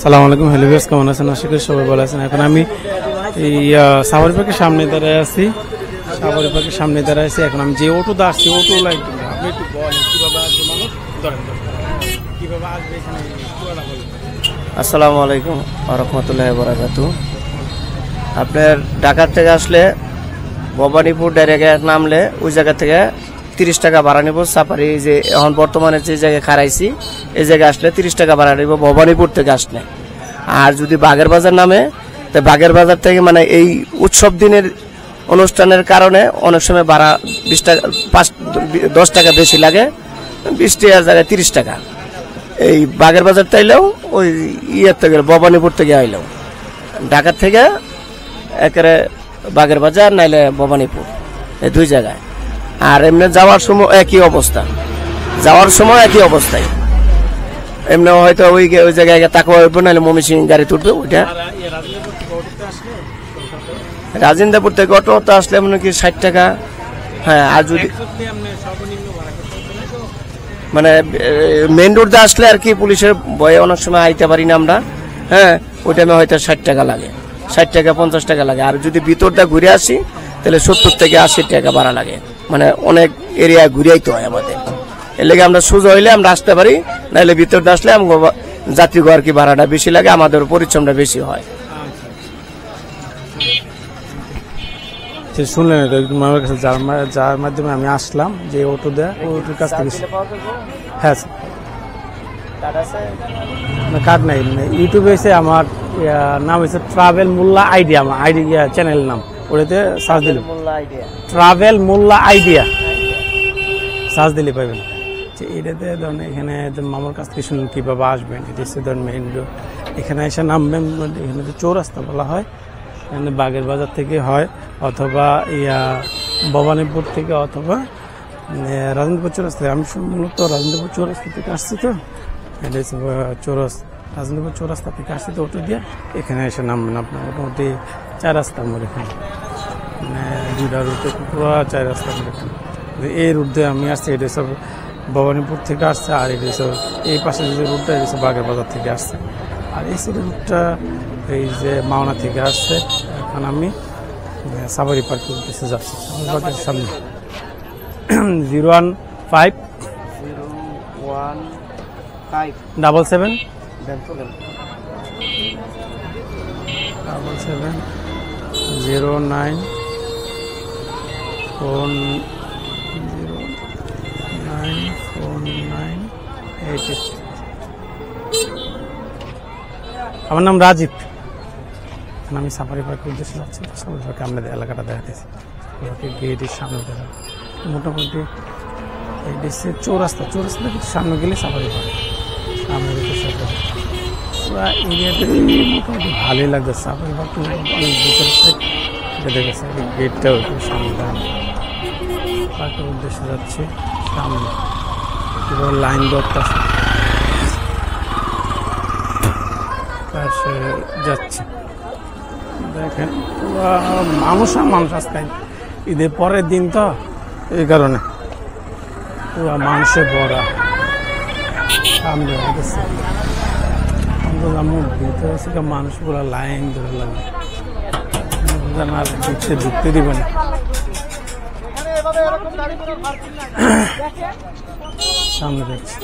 সালাম আলাইকুম, hello viewers, কেমন আছেন? আশা করি সবাই ভালো আছেন। এখন আমি এই সাভারি পার্কের সামনে দাঁড়ায় আছি। এখন আমি যে অটোতে আসছি, অটো লাইন আপনি একটু বলেন কিভাবে আসবে মানুষ, কিভাবে আসবে এখানে। আসসালামু আলাইকুম ওয়া রাহমাতুল্লাহি ওয়া বারাকাতুহু। আপনার ঢাকা থেকে আসলে ভবানীপুর ডাইরেক্ট নামলে ওই জায়গা থেকে 30 টাকা ভাড়া নিব। সাফারি যে এখন বর্তমানে যে জায়গায় খারাইছি এই জায়গায় আসলে 30 টাকা ভাড়া নিব ভবানীপুর থেকে আসলে। আর যদি বাগের বাজার নামে, তো বাগের বাজার থেকে মানে এই উৎসব দিনের অনুষ্ঠানের কারণে অনেক সময় ভাড়া 20 টাকা 10 টাকা বেশি লাগে, 20 টাকার জায়গায় 30 টাকা। এই বাগের বাজার তাইলেও ওই ইয়ের থেকে ভবানীপুর থেকে আইলেও ঢাকা থেকে একেবারে বাগের বাজার নাইলে ভবানীপুর, এই দুই জায়গায়। আর এমনি যাওয়ার সময় একই অবস্থায় এমনি হয়তো ওই জায়গায় তাকওয়া হইব, নাহলে ময়মনসিংহ গাড়ি তুলবে ওইটা। রাজেন্দ্রপুর থেকে অটোতে আসলে মনে কি 60 টাকা। হ্যাঁ, আর যদি মানে মেন রোডে আসলে আর কি পুলিশের ভয়ে অনেক সময় আইতে পারি না আমরা। হ্যাঁ, ওই টাইমে হয়তো 60 টাকা লাগে, 60 টাকা 50 টাকা লাগে। আর যদি ভিতরটা ঘুরে আসি তাহলে 70 থেকে 80 টাকা ভাড়া লাগে। মানে অনেক এরিয়া ঘুরিয়াইতে হয় আমাদের। এর লেগে আমরা সোজা হইলে আমরা আসতে পারি, নাহলে ভিতরটা আসলে যাত্রীগো আর কি ভাড়াটা বেশি লাগে, আমাদের পরিশ্রমটা বেশি হয়। শুনলেন আমার কাছে, যার মাধ্যমে আমি আসলাম, যে অটো দেয় ওটোর কাছ থেকে। হ্যাঁ, কার্ড নাই, ইউটিউবে এসে আমার নাম হয়েছে ট্রাভেল মোল্লা আইডিয়া, আমার আইডিয়া চ্যানেল নাম। ওটাতে সার্চ দিলে ট্রাভেল মোল্লা আইডিয়া সার্চ দিলে পাবেন। এটাতে ধরেন এখানে মামার কাছ থেকে শুনুন কীভাবে আসবেন। এটা হচ্ছে ধরেন মেইন রোড, এখানে এসে নামবেন। এখানে তো চৌরাস্তা বলা হয়, এখানে বাগের বাজার থেকে হয়, অথবা ভবানীপুর থেকে, অথবা রাজেন্দ্রপুর চৌরাস্তা। আমি মূলত রাজেন্দ্রপুর চৌরাস্তা থেকে আসছি, তো এটা হচ্ছে রাজেন্দ্রপুর চৌরাস্তা থেকে আসছি, তো অটো দিয়ে এখানে এসে নামবেন। আপনার মোটামুটি 4 রাস্তা মোড়, এখানে মানে 2টা রুটে পুরো 4 রাস্তা মোড় এখানে। এই রুট দিয়ে আমি আসছি, এটা সব ভবানীপুর থেকে আসছে। আর এটা সব এই পাশে যে রুটটা, এটা সব বাগের বাজার থেকে আসছে। আর এই রুটটা এই যে মাওনা থেকে আসছে। এখন আমি সাফারি পার্কের উদ্দেশ্যে যাচ্ছি, সাফারি পার্কের সামনে। 01577 09 4988। আমার নাম রাজীব। আমি সাফারি পার্কের উদ্দেশ্যে যাচ্ছি। সাফারি পার্কে আপনাদের এলাকাটা দেখাতেছি, গেটের সামনে দেখা। মোটামুটি এই দেশে চৌরাস্তা থেকে সামনে গেলে সাফারি পার্ক, সামনে পুরো এরিয়াতে মোটামুটি ভালোই লাগছে। সাফারি পার্ক অনেক ভিতর সাইড দেখেছে, গেটটাও একটু সামনে পার্কের উদ্দেশ্যে যাচ্ছে। সামনে পুরো লাইন দরটা যাচ্ছে, দেখেন মানুষ রাস্তায়। ঈদের পরের দিন তো, এই কারণে পুরো মানুষে ভরা। সামনে ভিতরে মানুষগুলো লাইন ধরে লাগে, আর ঢুকতে দিবে না। সামনে দেখছি